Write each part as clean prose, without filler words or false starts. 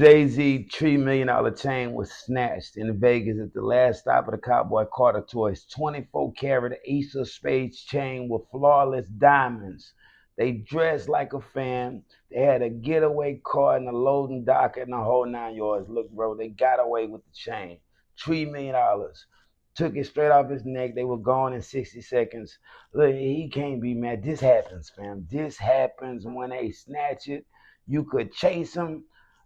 Jay-Z $3 million chain was snatched in Vegas at the last stop of the Cowboy Carter tour. His 24-karat Ace of Spades chain with flawless diamonds. They dressed like a fan. They had a getaway car and a loading dock and the whole 9 yards. Look, bro, they got away with the chain. $3 million. Took it straight off his neck. They were gone in 60 seconds. Look, he can't be mad. This happens, fam. This happens when they snatch it. You could chase them,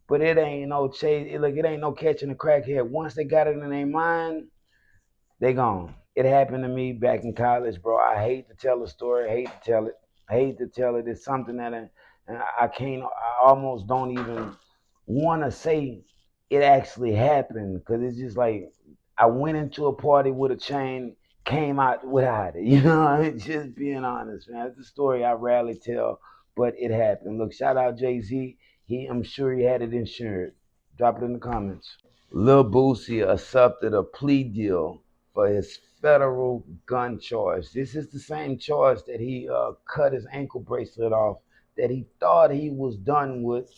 but it ain't no chase. Look, it ain't no catching a crackhead. Once they got it in their mind, they gone. It happened to me back in college, bro. I hate to tell the story. I hate to tell it. I hate to tell it. It's something that I can't. I almost don't even want to say it actually happened because it's just like I went into a party with a chain, came out without it. You know, I mean, just being honest, man. It's a story I rarely tell, but it happened. Look, shout out Jay-Z. I'm sure he had it insured. Drop it in the comments. Lil Boosie accepted a plea deal for his federal gun charge. This is the same charge that he cut his ankle bracelet off that he thought he was done with,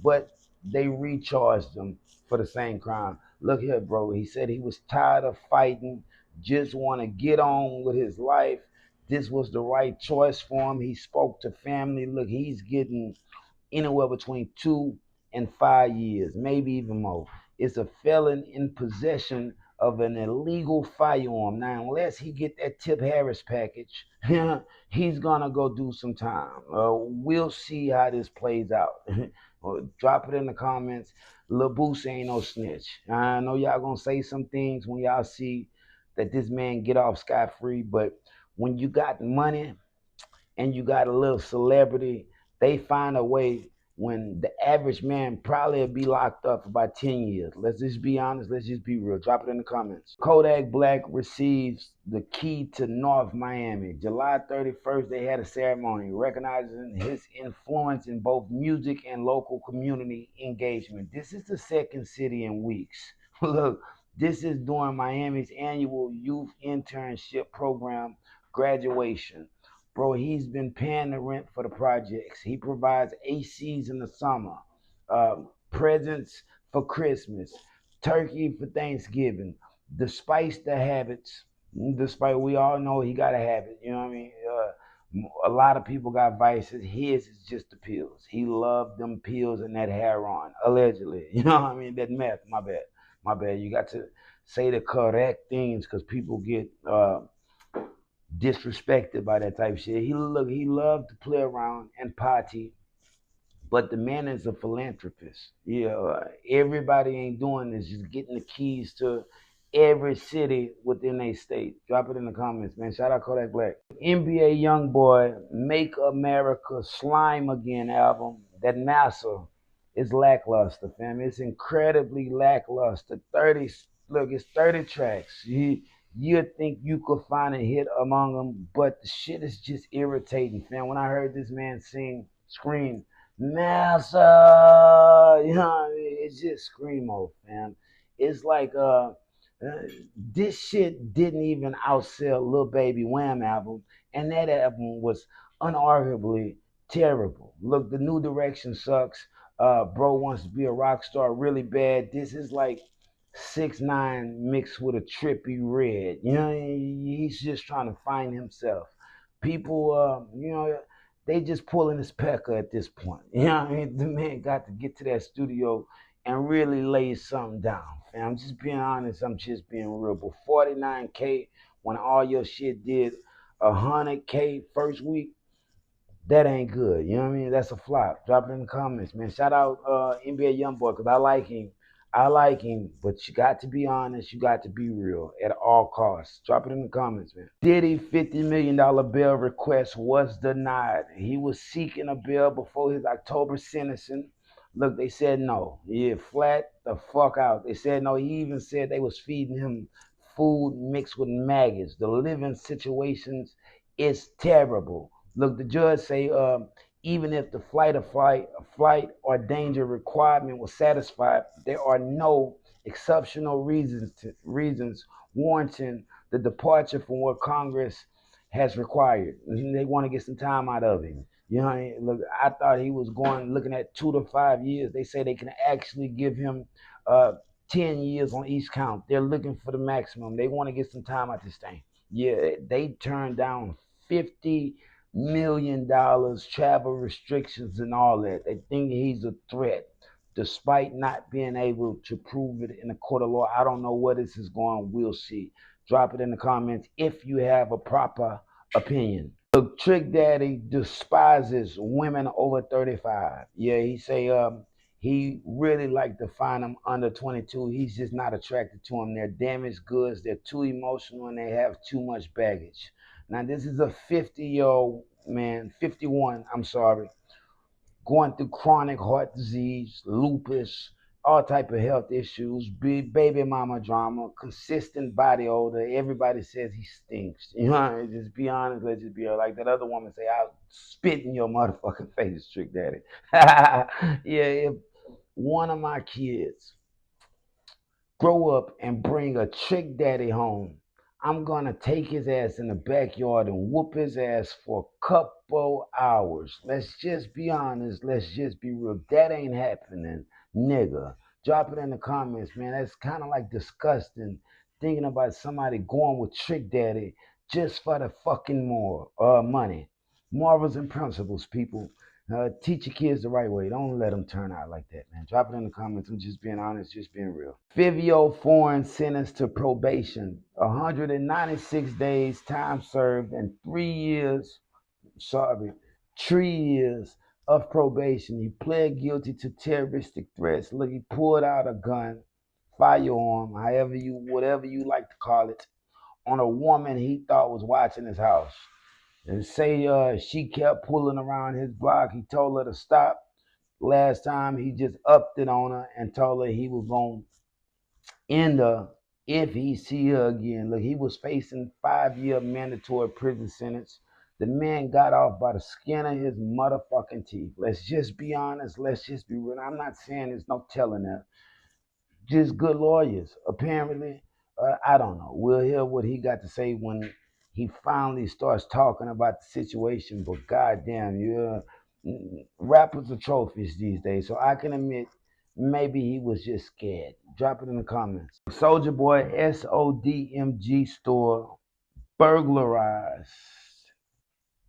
but they recharged him for the same crime. Look here, bro. He said he was tired of fighting, just want to get on with his life. This was the right choice for him. He spoke to family. Look, he's getting anywhere between 2 and 5 years, maybe even more. It's a felon in possession of an illegal firearm. Now, unless he get that Tip Harris package, he's gonna go do some time. We'll see how this plays out. Drop it in the comments. Lil Boosie ain't no snitch. I know y'all gonna say some things when y'all see that this man get off scot-free, but when you got money and you got a little celebrity, they find a way when the average man probably will be locked up for about 10 years. Let's just be honest. Let's just be real. Drop it in the comments. Kodak Black receives the key to North Miami. July 31st, they had a ceremony recognizing his influence in both music and local community engagement. This is the second city in weeks. Look, this is during Miami's annual youth internship program graduation. Bro, he's been paying the rent for the projects. He provides ACs in the summer, presents for Christmas, turkey for Thanksgiving. Despite the habits, despite we all know he got a habit, you know what I mean? A lot of people got vices. His is just the pills. He loved them pills and that heroin, allegedly. You know what I mean? That meth, my bad. My bad. You got to say the correct things because people get disrespected by that type of shit. He loved to play around and party, but the man is a philanthropist. Yeah, everybody ain't doing this. Just getting the keys to every city within a state. Drop it in the comments, man. Shout out Kodak Black. NBA YoungBoy Make America Slime Again album. That MASA is lackluster, fam. It's incredibly lackluster. It's 30 tracks. You'd think you could find a hit among them, but the shit is just irritating, fam. When I heard this man scream, Massa, you know what I mean? It's just screamo, fam. It's like this shit didn't even outsell Lil Baby Wham album, and that album was unarguably terrible. Look, the new direction sucks. Bro wants to be a rock star really bad. This is like 6ix9ine mixed with a trippy red. You know, he's just trying to find himself. People, they just pulling his pecker at this point. You know what I mean? The man got to get to that studio and really lay something down. And I'm just being honest. I'm just being real. But 49K when all your shit did 100K first week, that ain't good. You know what I mean? That's a flop. Drop it in the comments, man. Shout out NBA YoungBoy because I like him. I like him, but you got to be honest. You got to be real at all costs. Drop it in the comments, man. Diddy $50 million bail request was denied. He was seeking a bail before his October sentencing. Look, they said no. Yeah, flat the fuck out. They said no. He even said they was feeding him food mixed with maggots. The living situations is terrible. Look, the judge say even if the flight or danger requirement was satisfied, there are no exceptional reasons warranting the departure from what Congress has required. They want to get some time out of him. You know, look, I thought he was looking at 2 to 5 years. They say they can actually give him uh 10 years on each count. They're looking for the maximum. They want to get some time out this thing. Yeah, they turned down $50 million, travel restrictions and all that. They think he's a threat, despite not being able to prove it in a court of law. I don't know where this is going. We'll see. Drop it in the comments if you have a proper opinion. Look, Trick Daddy despises women over 35. Yeah, he say he really like to find them under 22. He's just not attracted to them. They're damaged goods. They're too emotional and they have too much baggage. Now this is a 50-year-old man, 51. I'm sorry, going through chronic heart disease, lupus, all type of health issues, big baby mama drama, consistent body odor. Everybody says he stinks. You know, just be honest. Let's just be honest. Like that other woman say, "I'll spit in your motherfucking face, Trick Daddy." Yeah, if one of my kids grow up and bring a Trick Daddy home, I'm gonna take his ass in the backyard and whoop his ass for a couple hours. Let's just be honest. Let's just be real. That ain't happening, nigga. Drop it in the comments, man. That's kind of like disgusting. Thinking about somebody going with Trick Daddy just for the fucking more money. Morals and principles, people. Teach your kids the right way. Don't let them turn out like that, man. Drop it in the comments. I'm just being honest, just being real. Fivio foreign sentenced to probation. 196 days time served and 3 years, sorry, 3 years of probation. He pled guilty to terroristic threats. Look, he pulled out a gun, firearm, whatever you like to call it, on a woman he thought was watching his house. And say she kept pulling around his block. He told her to stop. Last time he just upped it on her and told her he was going to end her if he see her again. Look, he was facing 5-year mandatory prison sentence. The man got off by the skin of his motherfucking teeth. Let's just be honest. Let's just be real. I'm not saying there's no telling that. Just good lawyers, apparently. I don't know. We'll hear what he got to say when he finally starts talking about the situation. But goddamn, rappers are trophies these days. So I can admit maybe he was just scared. Drop it in the comments. Soulja Boy SODMG store burglarized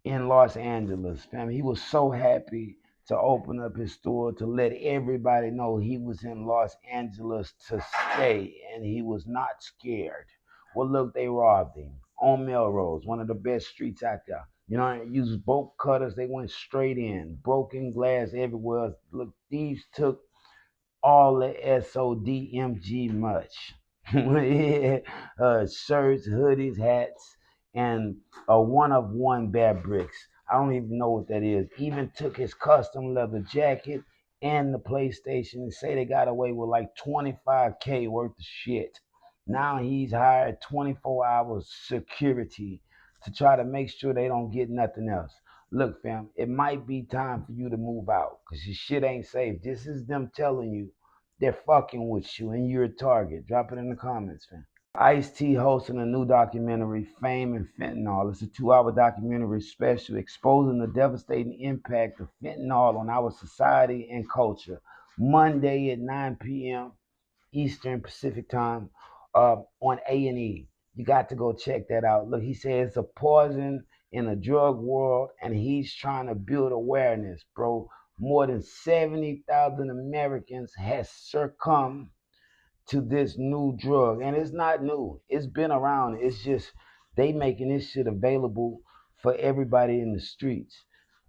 in Los Angeles. Fam, he was so happy to open up his store to let everybody know he was in Los Angeles to stay and he was not scared. Well, look, they robbed him on Melrose, one of the best streets out there. You know, used bolt cutters. They went straight in, broken glass everywhere. Look, thieves took all the SODMG much. Yeah, shirts, hoodies, hats, and a one of one bad bricks. I don't even know what that is. Even took his custom leather jacket and the PlayStation and say they got away with like 25K worth of shit. Now he's hired 24 hours security to try to make sure they don't get nothing else. Look, fam, it might be time for you to move out because your shit ain't safe. This is them telling you they're fucking with you and you're a target. Drop it in the comments, fam. Ice-T hosting a new documentary, Fame and Fentanyl. It's a 2-hour documentary special exposing the devastating impact of fentanyl on our society and culture. Monday at 9 p.m. Eastern Pacific Time on A&E. You got to go check that out. Look, he says it's a poison in the drug world, and he's trying to build awareness, bro. More than 70,000 Americans has succumbed to this new drug. And it's not new. It's been around. It's just they making this shit available for everybody in the streets.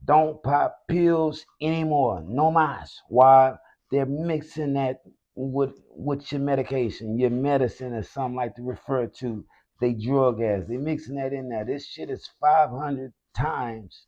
Don't pop pills anymore. No mas. Why? They're mixing that with your medication, your medicine, as some like to refer to they drug as. They're mixing that in there. This shit is 500 times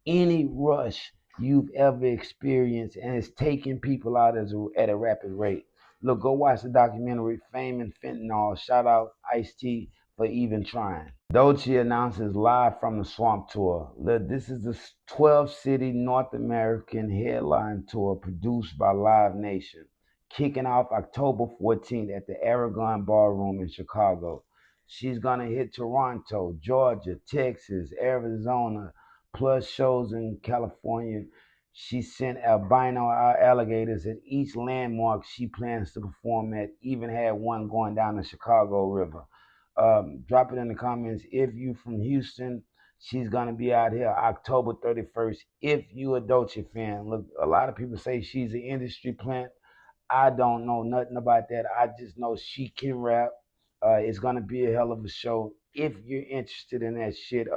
any rush you've ever experienced, and it's taking people out at a rapid rate. Look, go watch the documentary Fame and Fentanyl. Shout out Ice-T for even trying. Doechii announces live from the Swamp Tour. Look, this is the 12-city North American headline tour produced by Live Nation, kicking off October 14th at the Aragon Ballroom in Chicago. She's going to hit Toronto, Georgia, Texas, Arizona, plus shows in California. She sent albino alligators at each landmark she plans to perform at, even had one going down the Chicago River. Drop it in the comments if you from Houston. She's gonna be out here October 31st. If you a Doechii fan, look, a lot of people say she's an industry plant. I don't know nothing about that. I just know she can rap. It's gonna be a hell of a show. If you're interested in that shit,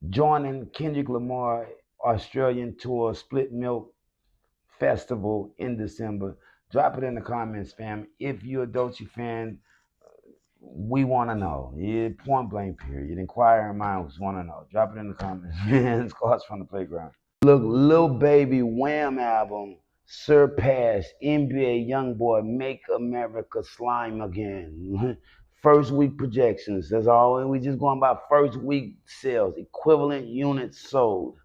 joining Kendrick Lamar Australian tour Split Milk Festival in December. Drop it in the comments, fam. If you're a Doechii fan, we want to know. Yeah, point blank period. Inquiring minds want to know. Drop it in the comments, man. It's Cards from the Playground. Look, Lil Baby Wham album surpassed NBA YoungBoy Make America Slime Again. First week projections. That's all. We just going by first week sales, equivalent units sold.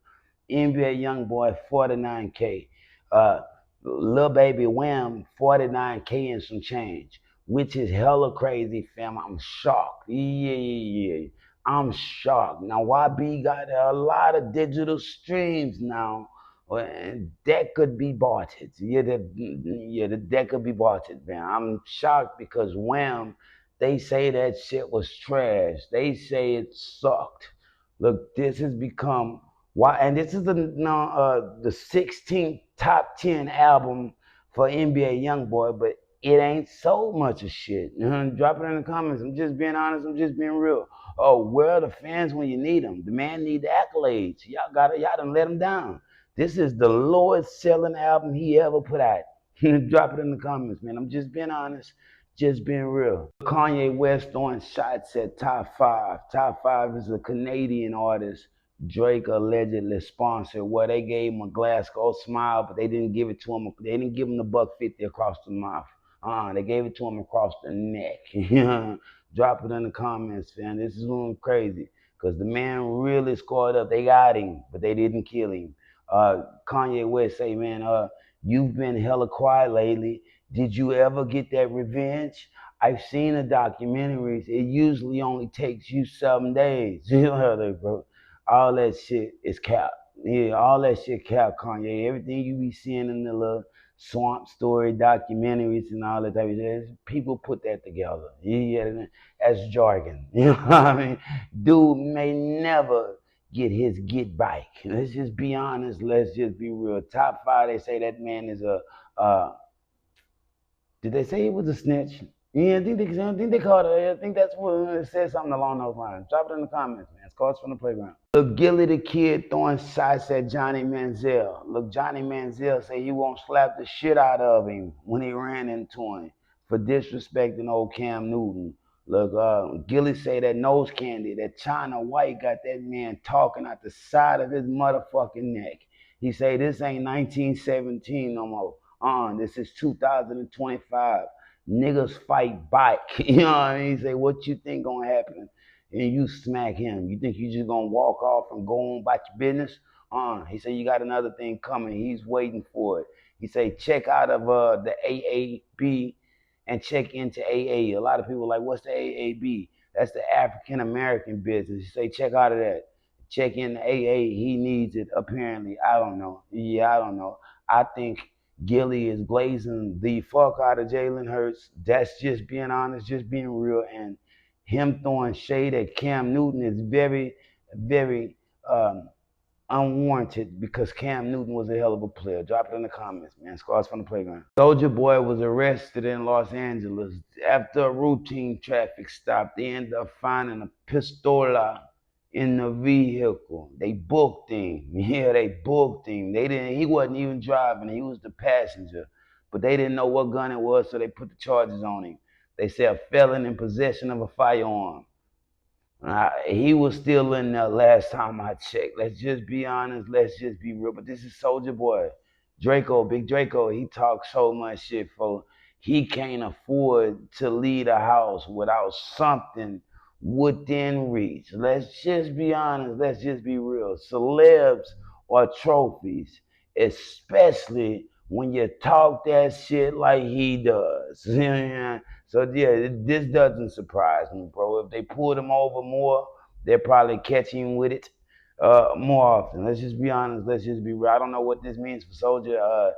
NBA YoungBoy 49K. Uh, Lil Baby Wham 49K and some change, which is hella crazy, fam. I'm shocked. Yeah. I'm shocked. Now YB got a lot of digital streams now. And that could be bought. That could be bought, man. I'm shocked because Wham, they say that shit was trash. They say it sucked. Look, this has become why, and this is the 16th top 10 album for NBA YoungBoy, but it ain't so much of shit. Drop it in the comments. I'm just being honest. I'm just being real. Oh, where are the fans when you need them? The man need the accolades. Y'all done let him down. This is the lowest selling album he ever put out. Drop it in the comments, man. I'm just being honest, just being real. Kanye West throwing shots at Top 5. Top 5 is a Canadian artist Drake allegedly sponsored, where they gave him a Glasgow smile, but they didn't give it to him. They didn't give him the $150 across the mouth. They gave it to him across the neck. Drop it in the comments, fam. This is going crazy because the man really scored up. They got him, but they didn't kill him. Kanye West say, man, you've been hella quiet lately. Did you ever get that revenge? I've seen the documentaries. It usually only takes you 7 days. You know that, bro. All that shit is cap. Yeah, all that shit cap, Kanye. Everything you be seeing in the little swamp story documentaries and all that type of shit, people put that together. Yeah, as jargon. You know what I mean? Dude may never get his get back. Let's just be honest. Let's just be real. Top 5, they say that man is a did they say he was a snitch? Yeah, I think they called it. I think that's what it said, something along those lines. Drop it in the comments, man. It's Cards from the Playground. Look, Gilly the Kid throwing shots at Johnny Manziel. Look, Johnny Manziel say he won't slap the shit out of him when he ran into him for disrespecting old Cam Newton. Look, Gilly say that nose candy, that China White got that man talking out the side of his motherfucking neck. He say this ain't 1917 no more. This is 2025. Niggas fight back. You know what I mean? He say, what you think gonna happen? And you smack him. You think you just gonna walk off and go on about your business? He said, you got another thing coming. He's waiting for it. He say, check out of the AAB and check into AA. A lot of people are like, what's the AAB? That's the African American business. He say, check out of that. Check in the AA. He needs it, apparently. I don't know. Yeah, I don't know. I think Gilly is glazing the fuck out of Jalen Hurts. That's just being honest, just being real. And him throwing shade at Cam Newton is very, very unwarranted because Cam Newton was a hell of a player. Drop it in the comments, man. Scars from the Playground. Soulja Boy was arrested in Los Angeles after a routine traffic stop. They ended up finding a pistola in the vehicle. They booked him. Yeah, they booked him. He wasn't even driving. He was the passenger. But they didn't know what gun it was, so they put the charges on him. They said a felon in possession of a firearm. He was still in there last time I checked. Let's just be honest. Let's just be real. But this is Soulja Boy. Draco, Big Draco, he talks so much shit, for he can't afford to leave a house without something within reach. Let's just be honest. Let's just be real. Celebs are trophies, especially when you talk that shit like he does. So yeah, this doesn't surprise me, bro. If they pulled him over more, they're probably catching him with it. More often. Let's just be honest. Let's just be real. I don't know what this means for Soulja.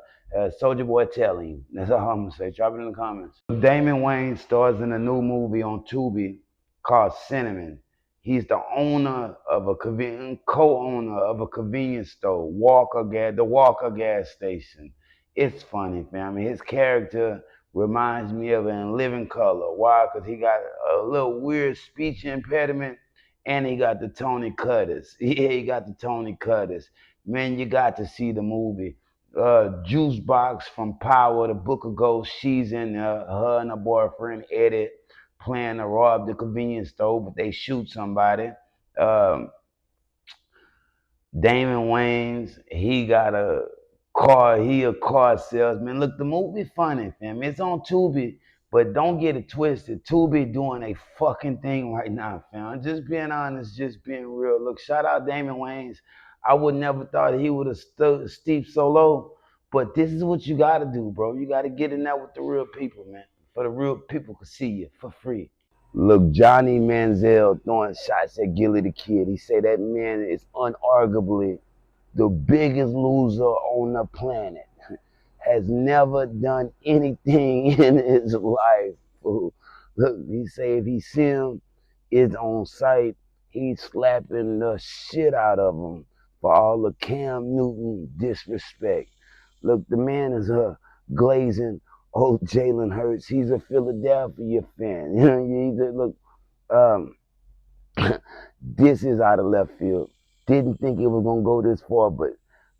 Soulja Boy, tell him. That's all I'm gonna say. Drop it in the comments. Damon Wayans stars in a new movie on Tubi called Cinnamon. He's the owner of a co-owner of a convenience store, the Walker gas station. It's funny, fam. His character reminds me of In Living Color. Why? Because he got a little weird speech impediment and he got the Tony Cutters. Yeah, he got the Tony Cutters. Man, you got to see the movie. Juice Box from Power, the Book of Ghosts. She's in her and her boyfriend Eddie plan to rob the convenience store, but they shoot somebody. Um, Damon Wayans, he got a car, he a car salesman. Look, the movie funny, fam. It's on Tubi, but don't get it twisted. Tubi doing a fucking thing right now, fam. Just being honest, just being real. Look, shout out Damon Wayans. I would never thought he would have steeped so low, but this is what you gotta do, bro. You gotta get in there with the real people, man. For the real people can see you for free. Look, Johnny Manziel throwing shots at Gilly the Kid. He said that man is unarguably the biggest loser on the planet. Has never done anything in his life. Look, he say if he see him, it's on sight. He's slapping the shit out of him for all the Cam Newton disrespect. Look, the man is glazing old Jalen Hurts. He's a Philadelphia fan. You know, look, this is out of left field. Didn't think it was gonna go this far, but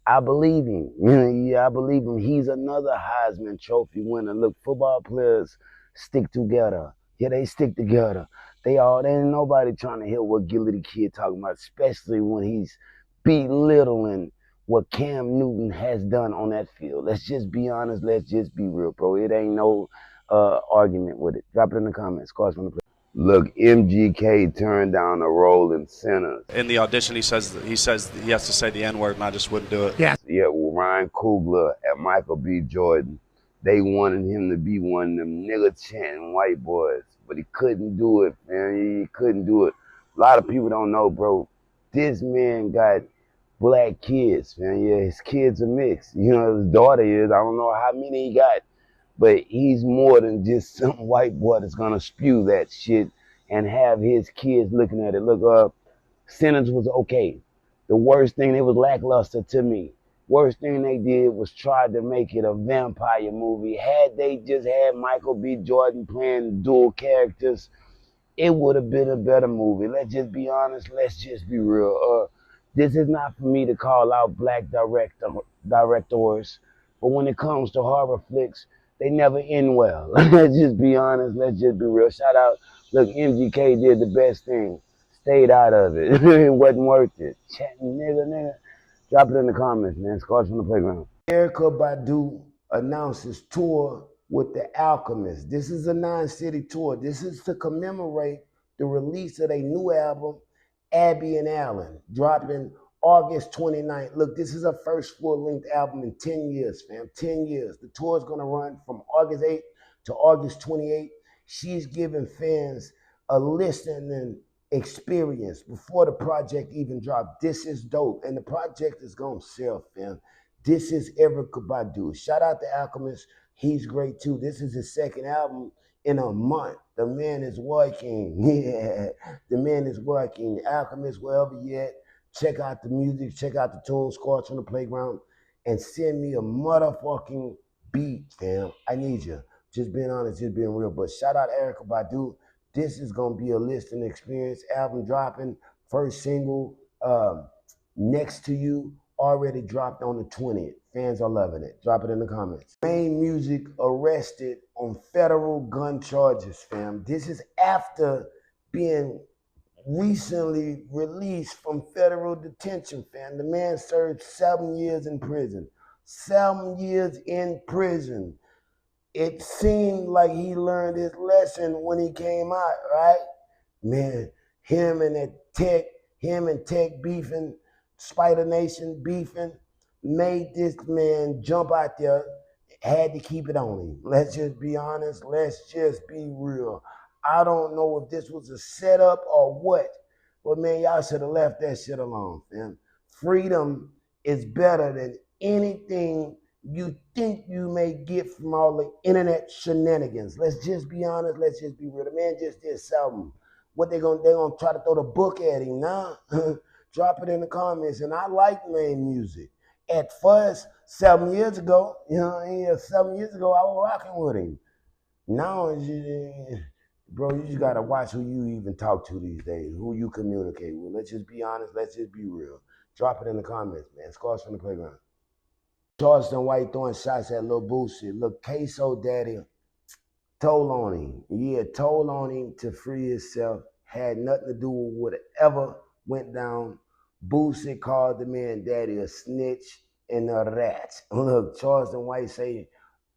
I believe him. Yeah, I believe him. He's another Heisman Trophy winner. Look, football players stick together. Yeah, they stick together. They ain't nobody trying to hear what Gilly the Kid talking about, especially when he's belittling what Cam Newton has done on that field. Let's just be honest. Let's just be real, bro. It ain't no argument with it. Drop it in the comments. Cause from the Look, MGK turned down a role in Sinners. In the audition, he says he has to say the N-word, and I just wouldn't do it. Yeah, well, Ryan Coogler and Michael B. Jordan, they wanted him to be one of them nigger-chanting white boys, but he couldn't do it, man. He couldn't do it. A lot of people don't know, bro. This man got black kids, man. Yeah, his kids are mixed. You know, his daughter is. I don't know how many he got. But he's more than just some white boy that's gonna spew that shit and have his kids looking at it. Look, Sinners was okay. The worst thing, it was lackluster to me. Worst thing they did was try to make it a vampire movie. Had they just had Michael B. Jordan playing dual characters, it would have been a better movie. Let's just be honest. Let's just be real. This is not for me to call out black directors, but when it comes to horror flicks, they never end well. Let's just be honest. Let's just be real. Shout out. Look, MGK did the best thing. Stayed out of it. It wasn't worth it. Chatting nigga. Drop it in the comments, man. Scars from the playground. Erykah Badu announces tour with the Alchemist. This is a 9-city tour. This is to commemorate the release of their new album, Abby and Allen, dropping August 29th. Look, this is her first full-length album in 10 years, fam. 10 years. The tour is going to run from August 8th to August 28th. She's giving fans a listening experience before the project even dropped. This is dope. And the project is going to sell, fam. This is Erykah Badu. Shout out to Alchemist. He's great, too. This is his second album in a month. The man is working. Yeah, the man is working. Alchemist, wherever you at, check out the music, check out the tunes, Scars from the Playground, and send me a motherfucking beat, fam. I need you. Just being honest, just being real. But shout out Erykah Badu. This is going to be a listening experience. Album dropping, first single, Next to You, already dropped on the 20th. Fans are loving it. Drop it in the comments. Main Music arrested on federal gun charges, fam. This is after being recently released from federal detention, fam. The man served 7 years in prison. 7 years in prison. It seemed like he learned his lesson when he came out, right? Man, him and Tech beefing, Spider Nation beefing, made this man jump out there, had to keep it on him. Let's just be honest, let's just be real. I don't know if this was a setup or what, But man, y'all should have left that shit alone, fam. Freedom is better than anything you think you may get from all the internet shenanigans. Let's just be honest. Let's just be real. The man just did something. What they gonna try to throw the book at him now? Drop it in the comments. And I like main music. At first, 7 years ago, 7 years ago, I was rocking with him. Now, bro, you just gotta watch who you even talk to these days, who you communicate with. Let's just be honest. Let's just be real. Drop it in the comments, man. Scars from the playground. Charleston White throwing shots at Lil Boosie. Look, Queso Daddy told on him. Yeah, told on him to free himself. Had nothing to do with whatever went down. Boosie called the man daddy a snitch and a rat. Look, Charleston White say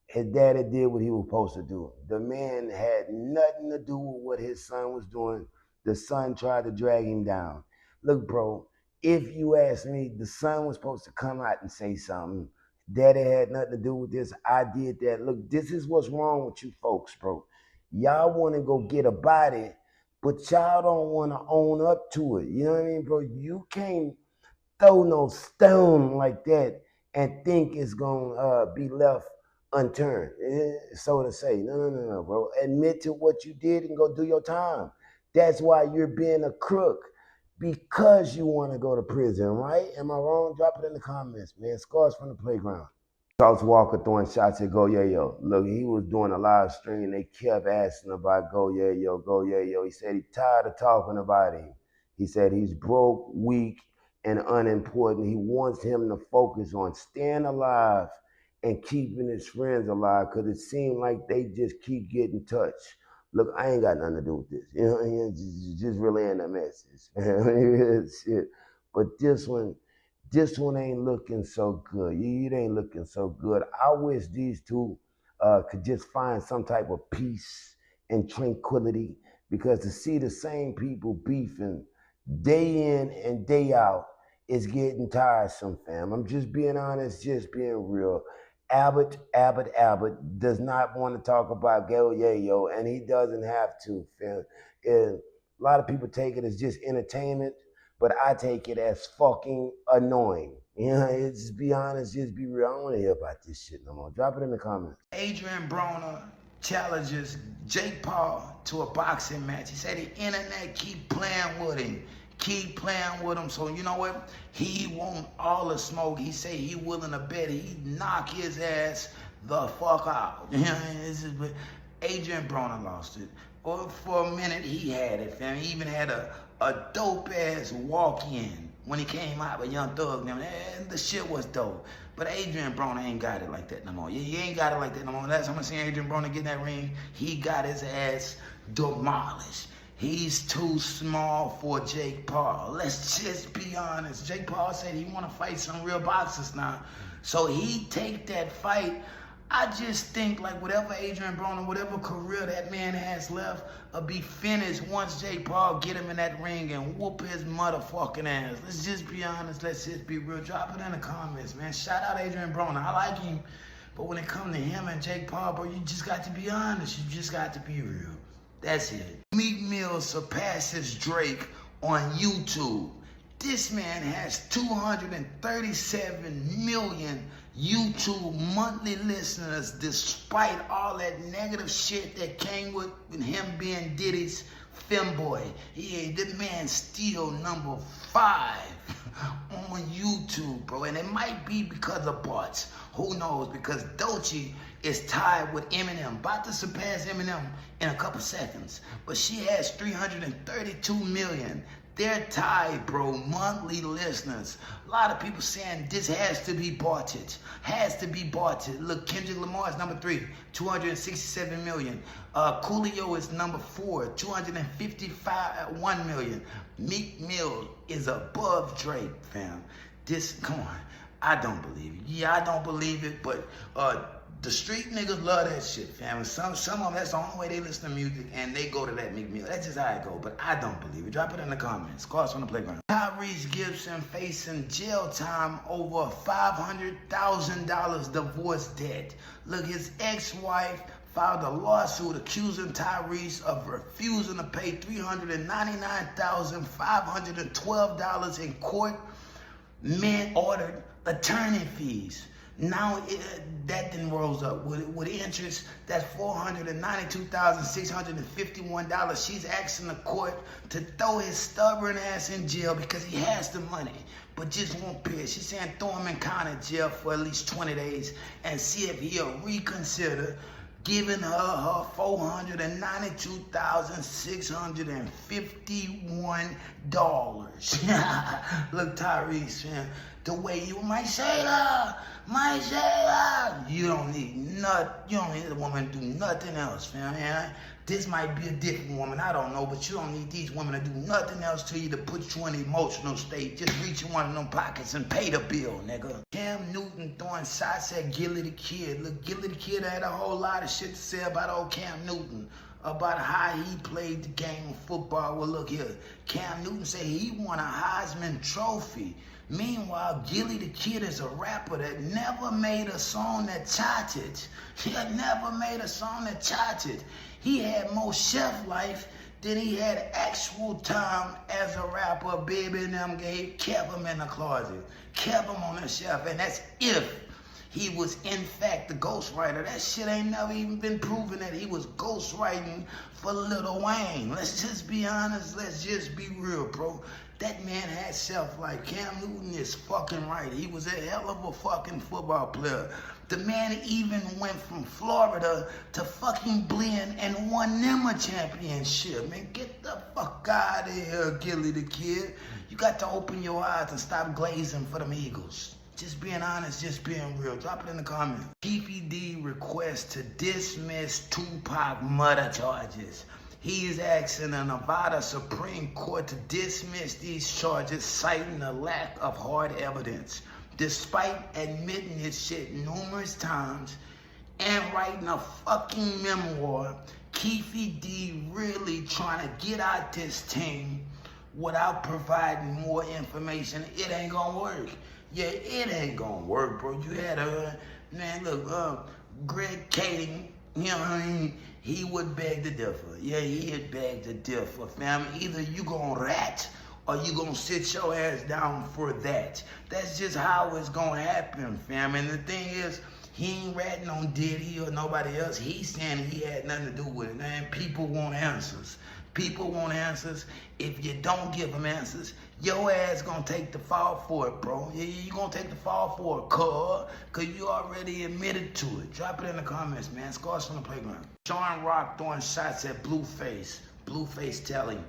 his daddy did what he was supposed to do. The man had nothing to do with what his son was doing. The son tried to drag him down. Look, bro, if you ask me, the son was supposed to come out and say something. Daddy had nothing to do with this. I did that. Look, this is what's wrong with you folks, bro. Y'all want to go get a body, but y'all don't want to own up to it. You know what I mean, bro? You can't throw no stone like that and think it's going to be left unturned, so to say. No, bro. Admit to what you did and go do your time. That's why you're being a crook, because you want to go to prison, right? Am I wrong? Drop it in the comments, man. Scars from the playground. Charles Walker throwing shots at Go Yeah Yo. Look, he was doing a live stream. They kept asking about Go Yeah Yo, Go Yeah Yo. He said he's tired of talking about him. He said he's broke, weak, and unimportant. He wants him to focus on staying alive and keeping his friends alive, because it seemed like they just keep getting touched. Look, I ain't got nothing to do with this. You know, just relaying the message. Shit. But this one ain't looking so good. It ain't looking so good. I wish these two could just find some type of peace and tranquility, because to see the same people beefing day in and day out is getting tiresome, fam. I'm just being honest, just being real. Albert does not want to talk about Go Yayo, and he doesn't have to, fam. And a lot of people take it as just entertainment, but I take it as fucking annoying. You know, just be honest, just be real. I don't want to hear about this shit no more. Drop it in the comments. Adrian Broner challenges Jake Paul to a boxing match. He said the internet keep playing with him. Keep playing with him. So you know what? He want all the smoke. He say he willing to bet he knock his ass the fuck out. Adrian Broner lost it. Or for a minute he had it, fam. He even had a dope ass walk-in when he came out with Young Thug. And the shit was dope. But Adrian Broner ain't got it like that no more. He ain't got it like that no more. Last time I seen Adrian Broner get in that ring, he got his ass demolished. He's too small for Jake Paul. Let's just be honest. Jake Paul said he want to fight some real boxers now. So he take that fight. I just think like whatever Adrian Broner, whatever career that man has left, will be finished once Jake Paul get him in that ring and whoop his motherfucking ass. Let's just be honest. Let's just be real. Drop it in the comments, man. Shout out Adrian Broner. I like him. But when it comes to him and Jake Paul, bro, you just got to be honest. You just got to be real. That's it. Meek Mill surpasses Drake on YouTube. This man has 237 million YouTube monthly listeners, despite all that negative shit that came with him being Diddy's femboy. The man still number 5 on YouTube, bro. And it might be because of bots. Who knows? Because Doechii is tied with Eminem, about to surpass Eminem in a couple seconds. But she has 332 million. They're tied, bro, monthly listeners. A lot of people saying this has to be botted. Has to be botted. Look, Kendrick Lamar is number 3, 267 million. Coolio is number 4, 251 million. Meek Mill is above Drake, fam. Come on. I don't believe it. Yeah, I don't believe it, but the street niggas love that shit, fam. Some of them, that's the only way they listen to music, and they go to that Meek Mill. That's just how it go, but I don't believe it. Drop it in the comments. Call us on the playground. Tyrese Gibson facing jail time over $500,000 divorce debt. Look, his ex-wife filed a lawsuit accusing Tyrese of refusing to pay $399,512 in court-ordered attorney fees. Now that then rolls up with interest. That's $492,651. She's asking the court to throw his stubborn ass in jail because he has the money, but just won't pay. She's saying throw him in county jail for at least 20 days and see if he'll reconsider giving her $492,651. Look, Tyrese, man, the way you might say that, you don't need you don't need a woman to do nothing else, man. This might be a different woman, I don't know, but you don't need these women to do nothing else to you to put you in an emotional state. Just reach in one of them pockets and pay the bill, nigga. Cam Newton throwing shots at Gilly the Kid. Look, Gilly the Kid had a whole lot of shit to say about old Cam Newton, about how he played the game of football. Well, look here. Cam Newton said he won a Heisman Trophy. Meanwhile, Gilly the Kid is a rapper that never made a song that charted. He had never made a song that charted. He had more shelf life than he had actual time as a rapper. Baby and them kept him in the closet, kept him on the shelf, and that's if he was in fact the ghostwriter. That shit ain't never even been proven that he was ghostwriting for Lil Wayne. Let's just be honest, let's just be real, bro. That man had self-life. Cam Newton is fucking right. He was a hell of a fucking football player. The man even went from Florida to fucking Plea and won them a championship. Man, get the fuck out of here, Gilly the Kid. You got to open your eyes and stop glazing for them Eagles. Just being honest, just being real. Drop it in the comments. PPD requests to dismiss Tupac murder charges. He is asking the Nevada Supreme Court to dismiss these charges, citing the lack of hard evidence. Despite admitting his shit numerous times and writing a fucking memoir, Keefe D really trying to get out this team without providing more information. It ain't gonna work. Yeah, it ain't gonna work, bro. You had man, look, Greg Kading, you know what I mean? He would beg to differ. Yeah, he'd beg to differ, fam. Either you gonna rat or you gonna sit your ass down for that. That's just how it's gonna happen, fam. And the thing is, he ain't ratting on Diddy or nobody else. He's saying he had nothing to do with it. And people want answers. People want answers. If you don't give them answers, your ass gonna take the fall for it, bro. You gonna take the fall for it, cause you already admitted to it. Drop it in the comments, man. Scores from the playground. Sean Rock throwing shots at Blueface. Blueface telling,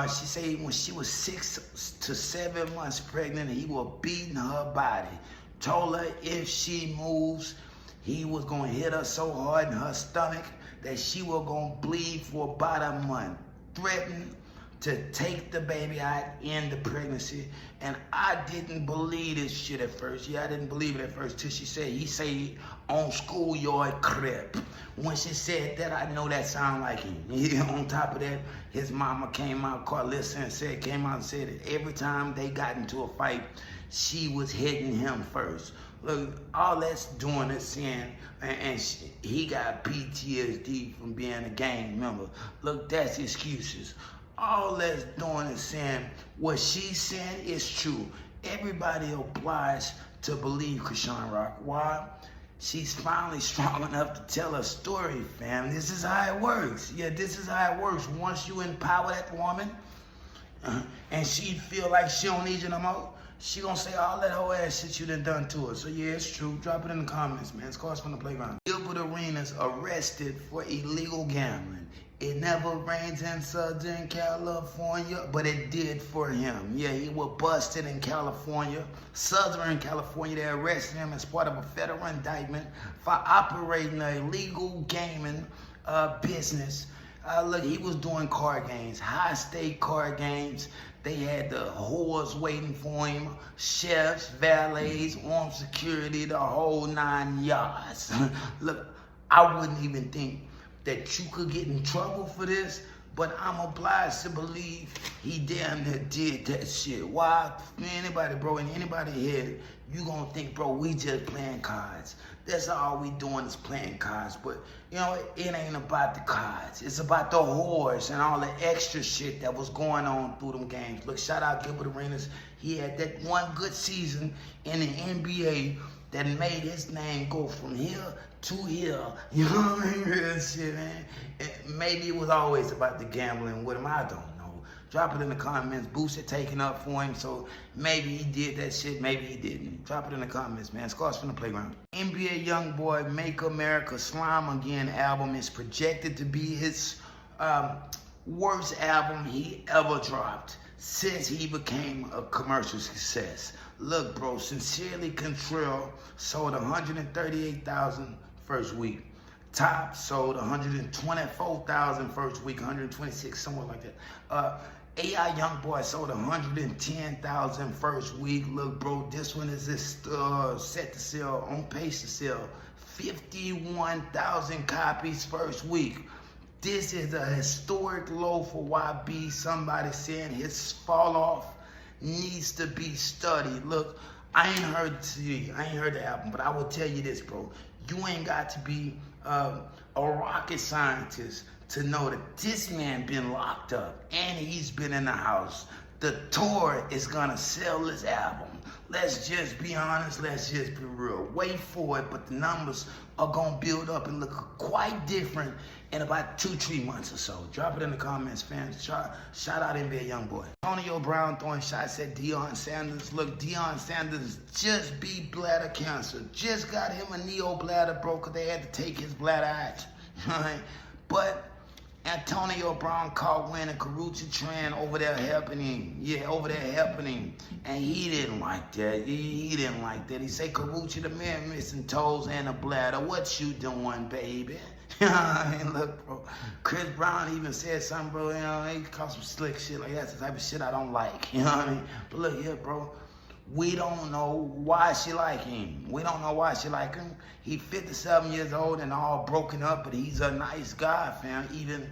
she said when she was 6 to 7 months pregnant, he was beating her body. Told her if she moves, he was gonna hit her so hard in her stomach that she was gonna bleed for about a month. Threatened to take the baby out in the pregnancy. And I didn't believe this shit at first. Yeah, I didn't believe it at first till she said, he said on schoolyard crib. When she said that, I know that sound like him. On top of that, his mama came out, Carlissa, and said that every time they got into a fight, she was hitting him first. Look, all that's doing is saying, he got PTSD from being a gang member. Look, that's excuses. All that's doing is saying what she's saying is true. Everybody obliged to believe Krishan Rock. Why? She's finally strong enough to tell her story, fam. This is how it works. Yeah, this is how it works. Once you empower that woman, and she feel like she don't need you no more, she gonna say all that whole ass shit you done to her. So yeah, it's true. Drop it in the comments, man. It's Scores from the Playground. Gilbert Arenas arrested for illegal gambling. It never rains in Southern California, but it did for him. Yeah, he was busted in California, Southern California. They arrested him as part of a federal indictment for operating an illegal gaming business. Look, he was doing card games, high-stake card games. They had the whores waiting for him, chefs, valets, armed security, the whole 9 yards. Look, I wouldn't even think that you could get in trouble for this, but I'm obliged to believe he damn near did that shit. Why? Anybody, bro, in anybody's head, you gonna think, bro, we just playing cards. That's all we doing is playing cards. But, you know, it ain't about the cards. It's about the whores and all the extra shit that was going on through them games. Look, shout out Gilbert Arenas. He had that one good season in the NBA that made his name go from here to here. You know what I mean? Real shit, man. Maybe it was always about the gambling with him. I don't know. Drop it in the comments. Boosie taking up for him, so maybe he did that shit, maybe he didn't. Drop it in the comments, man. Scars from the playground. NBA YoungBoy Make America Slime Again album is projected to be his worst album he ever dropped since he became a commercial success. Look, bro, Sincerely Control sold 138,000 first week. Top sold 124,000 first week, 126, somewhere like that. AI YoungBoy sold 110,000 first week. Look, bro, this one is set to sell, on pace to sell 51,000 copies first week. This is a historic low for YB. Somebody saying his fall off needs to be studied. Look, I ain't heard the album, but I will tell you this, bro. You ain't got to be a rocket scientist to know that this man been locked up and he's been in the house. The tour is gonna sell this album. Let's just be honest, let's just be real. Wait for it, but the numbers are gonna build up and look quite different in about 2-3 months or so. Drop it in the comments, fans. Shout out NBA YoungBoy. Antonio Brown throwing shots at Deion Sanders. Look, Deion Sanders just beat bladder cancer. Just got him a neo bladder, bro, because they had to take his bladder out. Right? But Antonio Brown caught wind of Karuchi Tran over there helping him. Yeah, over there helping him. And he didn't like that. He didn't like that. He said, Karuchi, the man missing toes and a bladder. What you doing, baby? You know what I mean? Look, bro. Chris Brown even said something, bro. You know, he called some slick shit like that's the type of shit I don't like. You know what I mean? But look here, bro. We don't know why she like him. We don't know why she like him. He 57 years old and all broken up, but he's a nice guy, fam. Even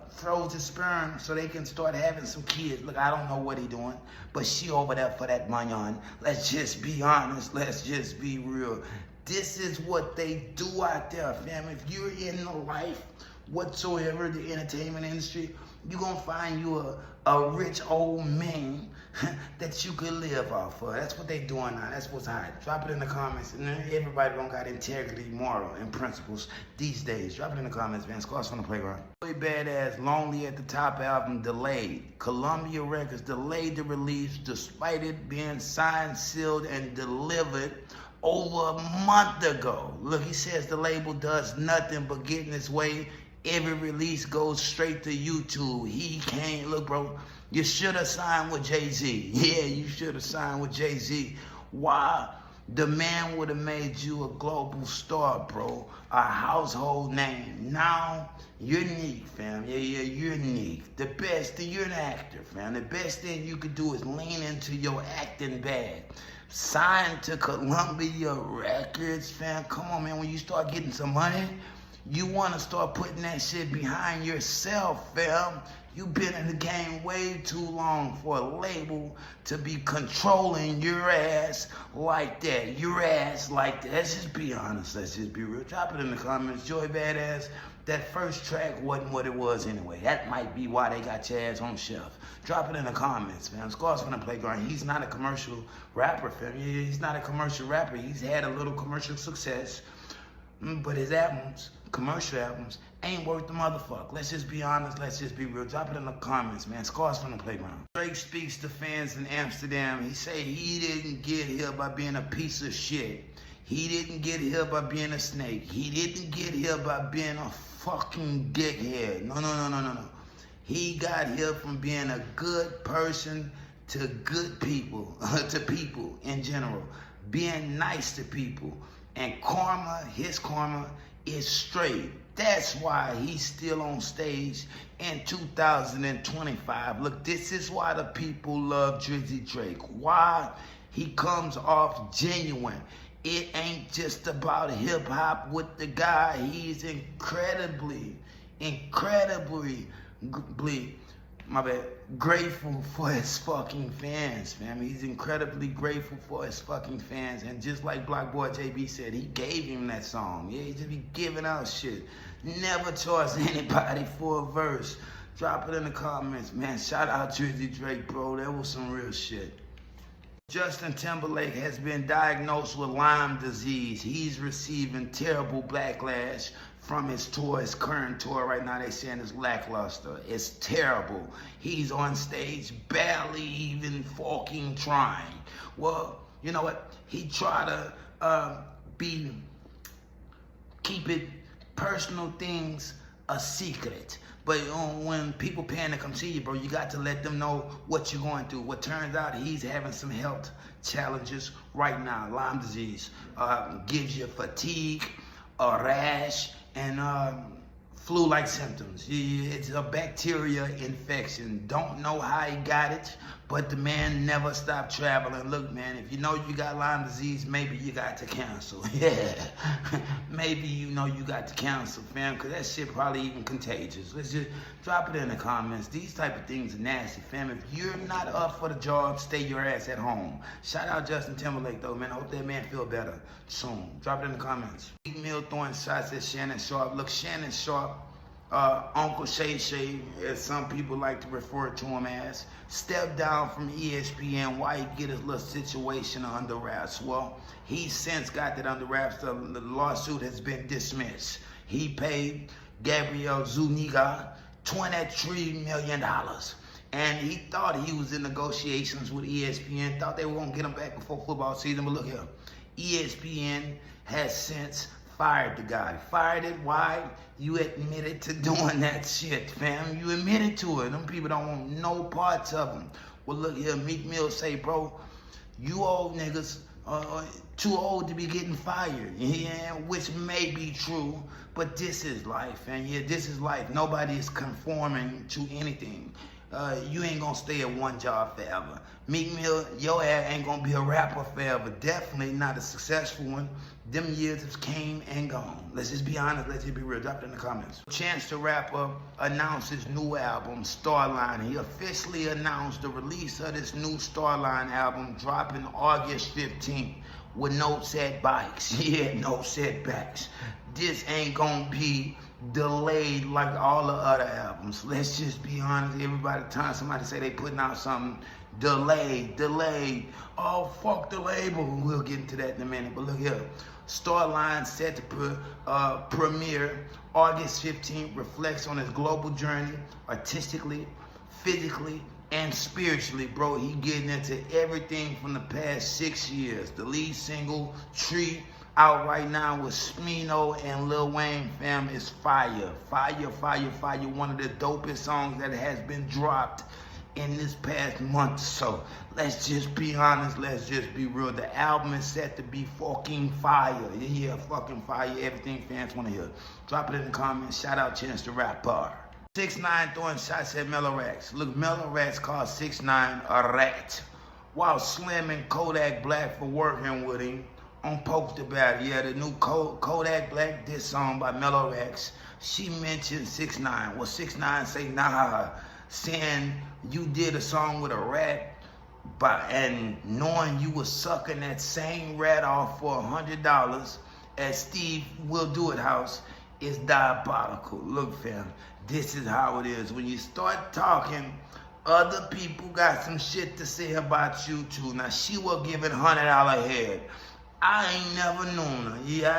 throws his sperm so they can start having some kids. Look, I don't know what he doing, but she over there for that money. Let's just be honest. Let's just be real. This is what they do out there, fam. If you're in the life whatsoever, the entertainment industry, you're going to find you a rich old man that you could live off of. That's what they doing now. That's what's hot. Drop it in the comments. And everybody don't got integrity, moral, and principles these days. Drop it in the comments, man. Scars from the playground. Really badass, Lonely at the Top album delayed. Columbia Records delayed the release despite it being signed, sealed, and delivered over a month ago. Look, he says the label does nothing but get in its way. Every release goes straight to YouTube. He can't. Look, bro, you should have signed with Jay-Z. Yeah, you should have signed with Jay-Z. Why? The man would have made you a global star, bro. A household name. Now, you're unique, fam. Yeah, you're unique. The best thing, you're an actor, fam. The best thing you could do is lean into your acting bag. Sign to Columbia Records, fam. Come on, man. When you start getting some money, you want to start putting that shit behind yourself, fam. You've been in the game way too long for a label to be controlling your ass like that. Your ass like that. Let's just be honest. Let's just be real. Drop it in the comments. Joy Badass, that first track wasn't what it was anyway. That might be why they got your ass on shelf. Drop it in the comments, man. Scars from the playground. He's not a commercial rapper, fam. He's not a commercial rapper. He's had a little commercial success. But his albums, commercial albums, ain't worth the motherfucker. Let's just be honest. Let's just be real. Drop it in the comments, man. Scars from the playground. Drake speaks to fans in Amsterdam. He say he didn't get here by being a piece of shit. He didn't get here by being a snake. He didn't get here by being a fucking dickhead. No. He got here from being a good person to good people, to people in general. Being nice to people. And karma, his karma, is straight. That's why he's still on stage in 2025. Look, this is why the people love Drizzy Drake. Why? He comes off genuine. It ain't just about hip-hop with the guy. He's incredibly Plea, my bad, grateful for his fucking fans, fam. He's incredibly grateful for his fucking fans. And just like Block Boy JB said, he gave him that song. Yeah, he just be giving out shit. Never charge anybody for a verse. Drop it in the comments, man. Shout out Drizzy Drake, bro. That was some real shit. Justin Timberlake has been diagnosed with Lyme disease. He's receiving terrible backlash from his tour, his current tour right now. They saying it's lackluster. It's terrible. He's on stage barely even fucking trying. Well, you know what? He tried to keep it personal things a secret. But when people paying to come see you, bro, you got to let them know what you're going through. What turns out, he's having some health challenges right now. Lyme disease gives you fatigue, a rash, and flu-like symptoms. It's a bacteria infection. Don't know how he got it, but the man never stopped traveling. Look, man, if you know you got Lyme disease, maybe you got to cancel. Yeah, maybe you know you got to cancel, fam, because that shit probably even contagious. Let's just drop it in the comments. These type of things are nasty, fam. If you're not up for the job, stay your ass at home. Shout out Justin Timberlake, though, man. I hope that man feel better soon. Drop it in the comments. Meek Mill throwing shots at Shannon Sharp. Look, Shannon Sharp, Uncle Shay Shay, as some people like to refer to him as, stepped down from ESPN. Why he get his little situation under wraps? Well, he since got that under wraps. The lawsuit has been dismissed. He paid Gabriel Zuniga $23 million. And he thought he was in negotiations with ESPN, thought they were going to get him back before football season. But look here, ESPN has since fired the guy. Fired it. Why? You admitted to doing that shit, fam. You admitted to it. Them people don't want no parts of them. Well, look here, Meek Mill say, bro, you old niggas too old to be getting fired. Yeah, which may be true, but this is life, and yeah, this is life. Nobody is conforming to anything. You ain't gonna stay at one job forever. Meek Mill, your ass ain't gonna be a rapper forever. Definitely not a successful one. Them years have came and gone. Let's just be honest, let's just be real. Drop it in the comments. Chance the Rapper announced his new album, Starline. He officially announced the release of this new Starline album dropping August 15th with no setbacks. Yeah, no setbacks. This ain't gonna be delayed like all the other albums. Let's just be honest. Everybody, time somebody say they putting out something, delayed. Oh, fuck the label. We'll get into that in a minute. But look here, Starline set to premiere August 15th. Reflects on his global journey, artistically, physically, and spiritually, bro. He getting into everything from the past 6 years. The lead single, Tree, out right now with Smino and Lil Wayne, fam, is fire. One of the dopest songs that has been dropped in this past month. So let's just be honest, let's just be real. The album is set to be fucking fire. Yeah, fucking fire. Everything fans want to hear. Drop it in the comments. Shout out Chance the Rapper. 6ix9ine throwing shots at Mellow Racks. Look, Mellow Racks called 6ix9ine a rat while slamming Kodak Black for working with him on Post About It. Yeah, the new Kodak Black diss song by Mellow Racks. She mentioned 6ix9ine. Well, 6ix9ine say, nah, saying you did a song with a rat and knowing you was sucking that same rat off for $100 at Steve Will Do It house is diabolical. Look, fam, this is how it is. When you start talking, other people got some shit to say about you too. Now, she was giving $100 head. I ain't never known her. Yeah,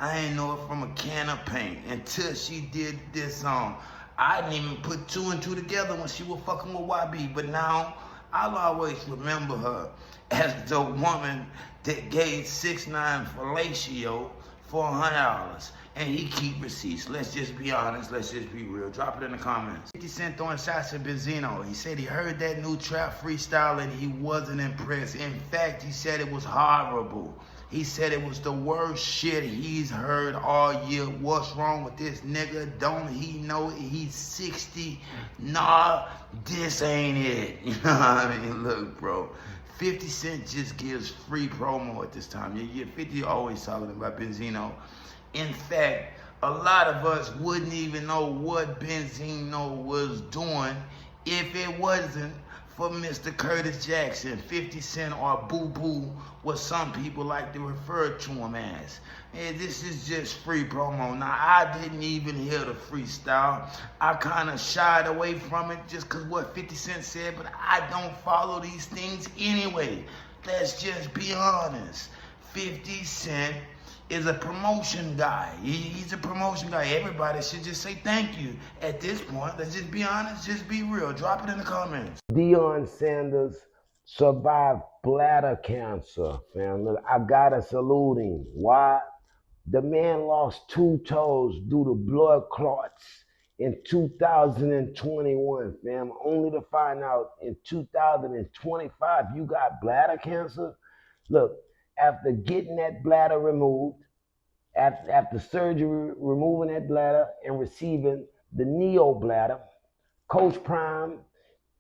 I ain't know her from a can of paint until she did this song. I didn't even put 2 and 2 together when she was fucking with YB, but now I'll always remember her as the woman that gave 6ix9ine fellatio for $100, and he keep receipts. Let's just be honest, let's just be real. Drop it in the comments. 50 Cent throwing shots at Benzino. He said he heard that new trap freestyle and he wasn't impressed. In fact, he said it was horrible. He said it was the worst shit he's heard all year. What's wrong with this nigga? Don't he know he's 60? Nah, this ain't it. You know what I mean? Look, bro, 50 Cent just gives free promo at this time. Yeah, 50 always talking about Benzino. In fact, a lot of us wouldn't even know what Benzino was doing if it wasn't for Mr. Curtis Jackson, 50 Cent, or Boo Boo, what some people like to refer to him as. And this is just free promo. Now, I didn't even hear the freestyle. I kind of shied away from it just because what 50 Cent said, but I don't follow these things anyway. Let's just be honest. 50 Cent is a promotion guy. He's a promotion guy. Everybody should just say thank you at this point. Let's just be honest, just be real. Drop it in the comments. Deion Sanders survived bladder cancer, fam. Look, I gotta salute him. Why? The man lost 2 toes due to blood clots in 2021, fam. Only to find out in 2025 you got bladder cancer. Look, after getting that bladder removed, after surgery, removing that bladder and receiving the neo bladder, Coach Prime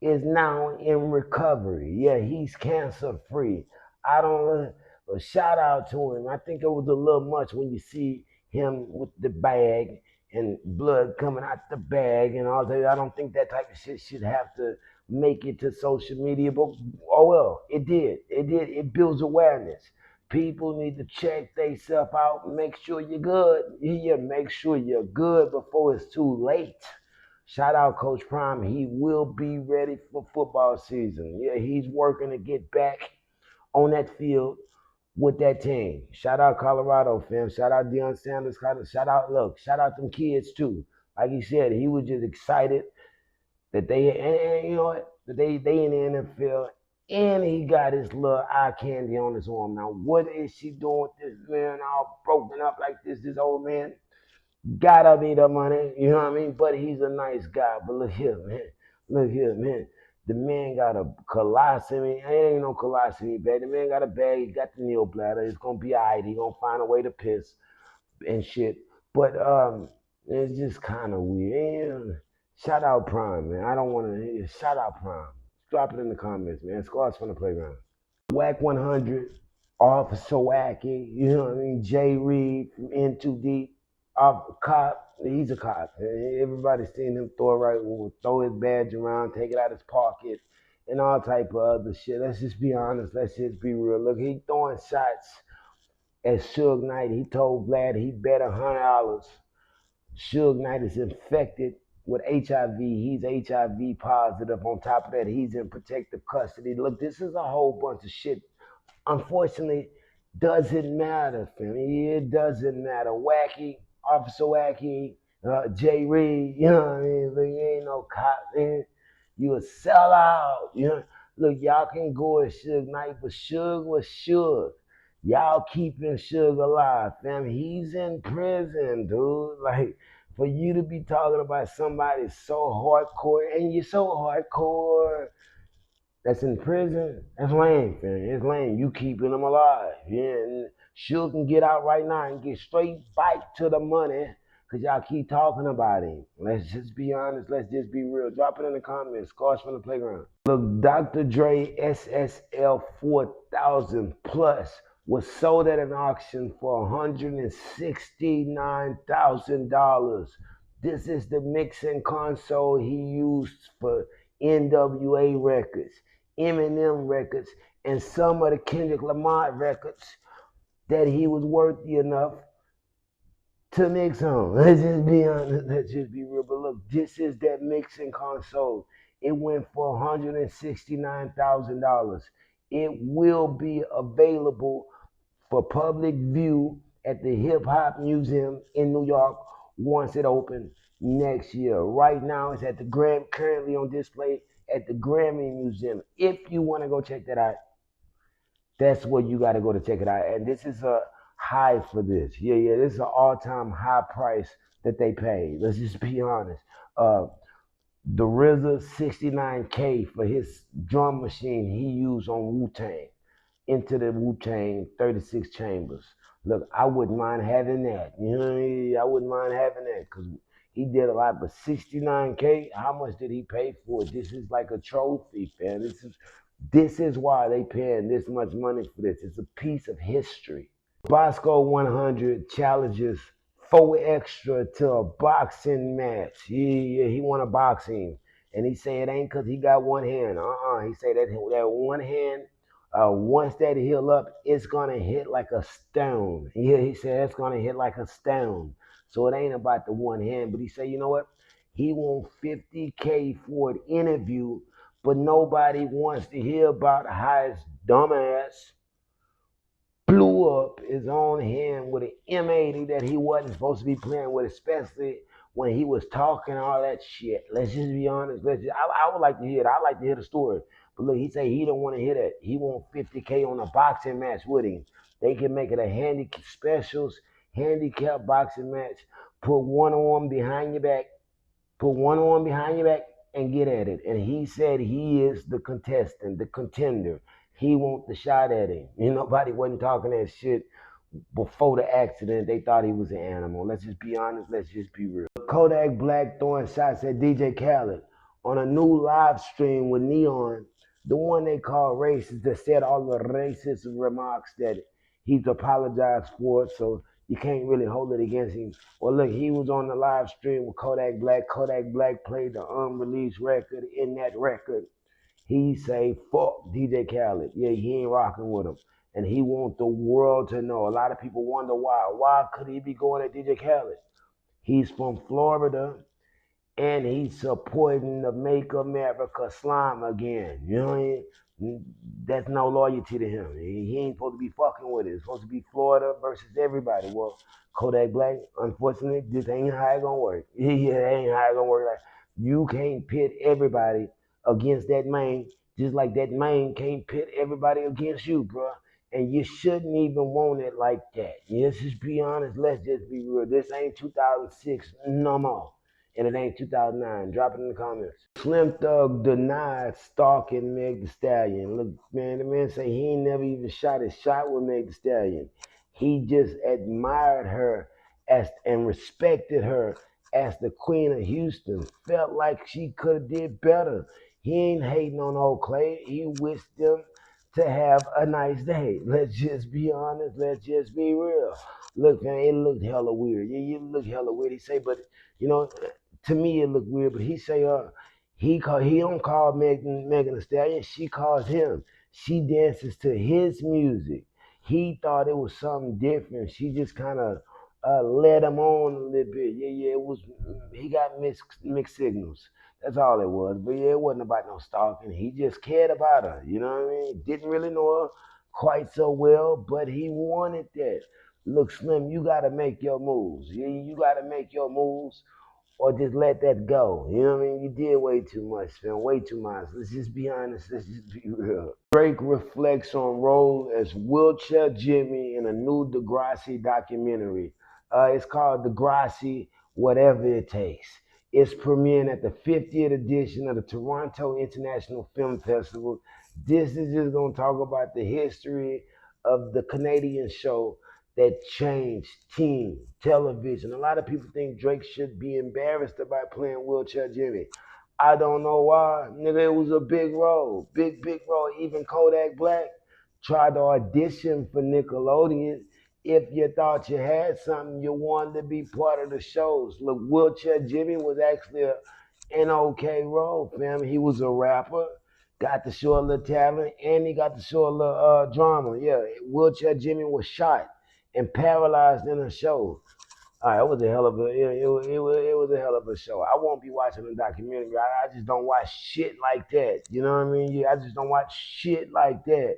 is now in recovery. Yeah, he's cancer free. I don't know. A shout out to him. I think it was a little much when you see him with the bag and blood coming out the bag and all that. I don't think that type of shit should have to make it to social media, but oh well, it did. It did. It builds awareness. People need to check themselves out. Make sure you're good. Yeah, make sure you're good before it's too late. Shout out Coach Prime. He will be ready for football season. Yeah, he's working to get back on that field with that team. Shout out Colorado, fam. Shout out Deion Sanders. Shout out them kids too. Like he said, he was just excited that and you know what? That they in the NFL, and he got his little eye candy on his arm. Now, what is she doing with this man all broken up like this? This old man gotta be the money, you know what I mean? But he's a nice guy. But look here, man. Look here, man. The man got a colostomy. It ain't no colostomy bag. The man got a bag. He got the neo bladder. It's gonna be alright. He gonna find a way to piss and shit. But it's just kind of weird. Yeah. Shout out Prime, man. I don't want to. Shout out Prime. Drop it in the comments, man. Squads from the playground. Whack 100, Officer Wacky. You know what I mean? Jay Reed from N2D. Cop, he's a cop. Everybody's seen him throw his badge around, take it out of his pocket, and all type of other shit. Let's just be honest. Let's just be real. Look, he throwing shots at Suge Knight. He told Vlad he bet $100. Suge Knight is infected with HIV. He's HIV positive. On top of that, he's in protective custody. Look, this is a whole bunch of shit. Unfortunately, doesn't matter, fam. It doesn't matter. Wacky. Officer Wacky, Jay Reed, you know what I mean? Look, you ain't no cop, man. You a sellout. You know? Look, y'all can go at Suge Knight, but Suge was Suge. Y'all keeping Suge alive, fam. He's in prison, dude. Like, for you to be talking about somebody so hardcore, and you're so hardcore, that's in prison, that's lame, fam. It's lame. You keeping them alive. Yeah, and Suge can get out right now and get straight back to the money because y'all keep talking about him. Let's just be honest. Let's just be real. Drop it in the comments. Scars from the playground. Look, Dr. Dre SSL 4000 Plus was sold at an auction for $169,000. This is the mixing console he used for NWA records, Eminem records, and some of the Kendrick Lamar records that he was worthy enough to mix on. Let's just be honest. Let's just be real. But look, this is that mixing console. It went for $169,000. It will be available for public view at the Hip Hop Museum in New York once it opens next year. Right now, it's at the currently on display at the Grammy Museum. If you want to go check that out, that's where you got to go to check it out. And this is a high for this. Yeah, this is an all-time high price that they paid. Let's just be honest. The RZA $69K for his drum machine he used on Wu-Tang, into the Wu-Tang 36 chambers. Look, I wouldn't mind having that. You know what I mean? I wouldn't mind having that because he did a lot. But $69K, how much did he pay for it? This is like a trophy, man. This is why they paying this much money for this. It's a piece of history. Bosco 100 challenges 4 extra to a boxing match. He want to box him. And he say it ain't because he got one hand. He say that one hand, once that heal up, it's going to hit like a stone. He said it's going to hit like a stone. So it ain't about the one hand. But he say, you know what? He want 50K for an interview, but nobody wants to hear about how his dumbass blew up his own hand with an M80 that he wasn't supposed to be playing with, especially when he was talking all that shit. Let's just be honest. I would like to hear it. I'd like to hear the story. But look, he say he don't want to hear that. He want 50K on a boxing match with him. They can make it a handicap boxing match. Put one arm behind your back. Put one arm behind your back and get at it. And he said he is the contestant, the contender. He want the shot at him. Nobody wasn't talking that shit before the accident. They thought he was an animal. Let's just be honest. Let's just be real. Kodak Black throwing shots at DJ Khaled on a new live stream with Neon, the one they call racist, that said all the racist remarks that he's apologized for. So you can't really hold it against him. Well, look, he was on the live stream with Kodak Black. Kodak Black played the unreleased record. In that record, he say, fuck DJ Khaled. Yeah, he ain't rocking with him. And he want the world to know. A lot of people wonder why. Why could he be going at DJ Khaled? He's from Florida, and he's supporting the Make America Slime again. You know what I mean? That's no loyalty to him. He ain't supposed to be fucking with it. It's supposed to be Florida versus everybody. Well, Kodak Black, unfortunately, this ain't how it gonna work. Yeah, ain't how it gonna work. Like, you can't pit everybody against that man, just like that man can't pit everybody against you, bro. And you shouldn't even want it like that. Let's just be honest. Let's just be real. This ain't 2006 no more. And it ain't 2009. Drop it in the comments. Slim Thug denied stalking Meg Thee Stallion. Look, man, the man say he ain't never even shot his shot with Meg Thee Stallion. He just admired her and respected her as the Queen of Houston. Felt like she could have did better. He ain't hating on old Clay. He wished them to have a nice day. Let's just be honest. Let's just be real. Look, man, it looked hella weird. Yeah, it looked hella weird. He say, but you know, to me it looked weird. But he say, he don't call Megan Thee Stallion. She calls him. She dances to his music. He thought it was something different. She just kind of led him on a little bit. Yeah, it was. He got mixed signals. That's all it was. But yeah, it wasn't about no stalking. He just cared about her. You know what I mean? Didn't really know her quite so well, but he wanted that. Look, Slim, you gotta make your moves. You gotta make your moves, or just let that go. You know what I mean? You did way too much, man. Way too much. Let's just be honest. Let's just be real. Drake reflects on role as wheelchair Jimmy in a new Degrassi documentary. It's called Degrassi, Whatever It Takes. It's premiering at the 50th edition of the Toronto International Film Festival. This is just going to talk about the history of the Canadian show that changed teen television. A lot of people think Drake should be embarrassed about playing Wheelchair Jimmy. I don't know why. Nigga, it was a big role. Big role. Even Kodak Black tried to audition for Nickelodeon. If you thought you had something, you wanted to be part of the shows. Look, Wheelchair Jimmy was actually an okay role, fam. He was a rapper, got to show a little talent, and he got to show a little drama. Yeah, Wheelchair Jimmy was shot and paralyzed in a show. It was a hell of a it was a hell of a show. I won't be watching the documentary. I just don't watch shit like that. You know what I mean? Yeah, I just don't watch shit like that.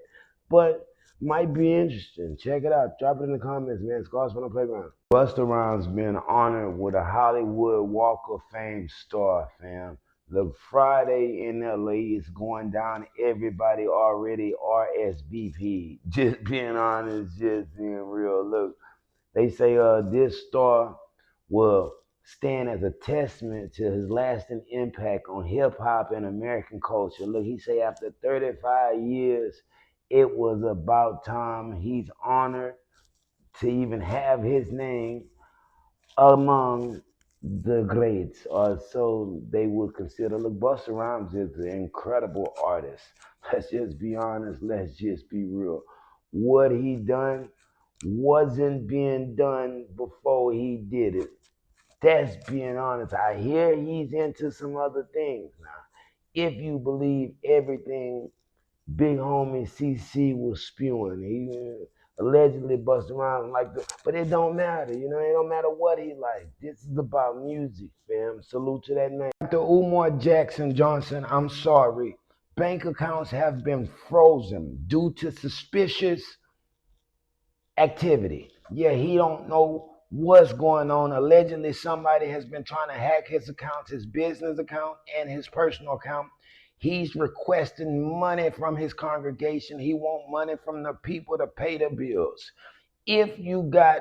But might be interesting. Check it out. Drop it in the comments, man. Scars from the Playground. Busta Rhymes been honored with a Hollywood Walk of Fame star, fam. Look, Friday in LA is going down. Everybody already RSVP. Just being honest, just being real. Look, they say this star will stand as a testament to his lasting impact on hip hop and American culture. Look, he say after 35 years, it was about time. He's honored to even have his name among the greats, or so they would consider. Look, Busta Rhymes is an incredible artist. Let's just be honest. Let's just be real. What he done wasn't being done before he did it. That's being honest. I hear he's into some other things now. If you believe everything big homie CC was spewing, he allegedly bust around like that, but it don't matter, you know, it don't matter what he like. This is about music, fam. Salute to that man. Dr. Umar Jackson Johnson, I'm sorry. Bank accounts have been frozen due to suspicious activity. Yeah, he don't know what's going on. Allegedly, somebody has been trying to hack his accounts, his business account and his personal account. He's requesting money from his congregation. He wants money from the people to pay the bills. If you got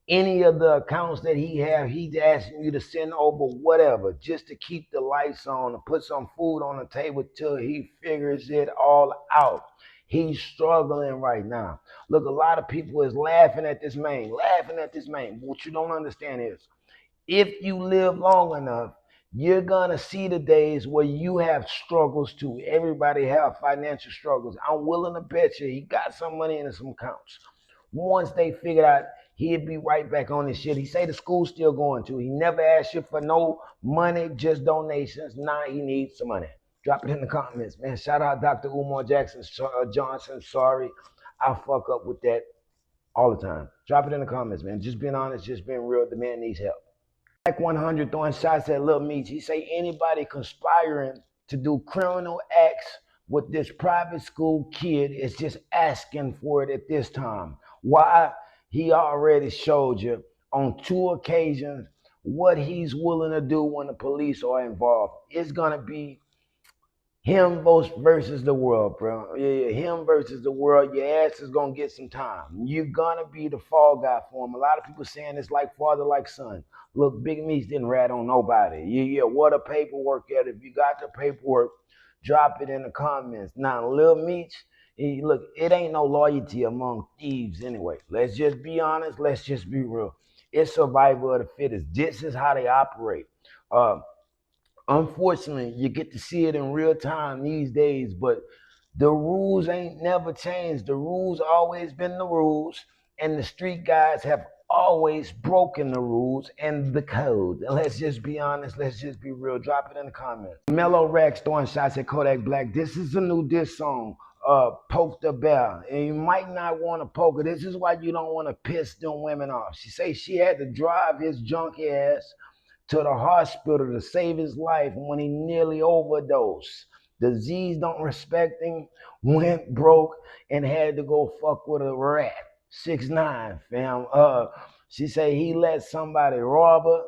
any of the accounts that he have, he's asking you to send over whatever just to keep the lights on, to put some food on the table till he figures it all out. He's struggling right now. Look, a lot of people is laughing at this man. What you don't understand is, if you live long enough, you're gonna see the days where you have struggles too. Everybody have financial struggles. I'm willing to bet you he got some money in some accounts. Once they figured out, he'd be right back on his shit. He say the school's still going to. He never asked you for no money, just donations. Now he needs some money. Drop it in the comments, man. Shout out Dr. Umar Jackson Johnson. Sorry, I fuck up with that all the time. Drop it in the comments, man. Just being honest, just being real. The man needs help. Black 100 throwing shots at Lil Meech. He say anybody conspiring to do criminal acts with this private school kid is just asking for it at this time. Why? He already showed you on 2 occasions what he's willing to do when the police are involved. It's gonna be him versus the world, bro. Yeah, him versus the world. Your ass is gonna get some time. You're gonna be the fall guy for him. A lot of people saying it's like father, like son. Look, Big Meech didn't rat on nobody. Yeah, what a paperwork at. If you got the paperwork, drop it in the comments. Now, Lil Meech, look, it ain't no loyalty among thieves anyway. Let's just be honest. Let's just be real. It's survival of the fittest. This is how they operate. Unfortunately, you get to see it in real time these days, but the rules ain't never changed. The rules always been the rules, and the street guys have always broken the rules and the code. Let's just be honest. Let's just be real. Drop it in the comments. Mellow Rex throwing shots at Kodak Black. This is a new diss song. Poke the bear. And you might not want to poke her. This is why you don't want to piss them women off. She say she had to drive his junky ass to the hospital to save his life when he nearly overdosed. The Z's don't respect him, went broke, and had to go fuck with a rat. 6ix9ine, fam. She say he let somebody rob her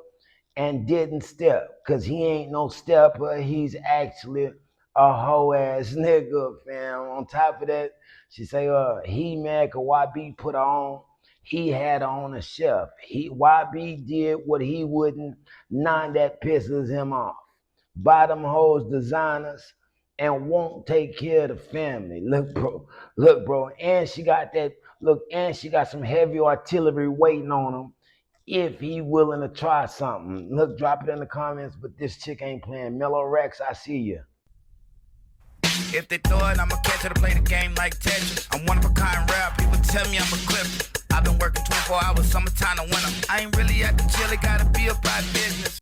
and didn't step, cause he ain't no stepper. He's actually a hoe ass nigga, fam. On top of that, she say he mad cause YB put her on. He had her on a shelf. YB did what he wouldn't. None that pisses him off. Bottom hoes designers and won't take care of the family. Look, bro. And she got that. Look, and she got some heavy artillery waiting on him if he willing to try something. Look, drop it in the comments. But this chick ain't playing. Mellow Rex, I see you. If they throw it, I'ma catch it to play the game like Tetris. I'm one of a kind rap. People tell me I'm a clip. I've been working 24 hours, summertime to winter. I ain't really at the chill, it gotta be about business.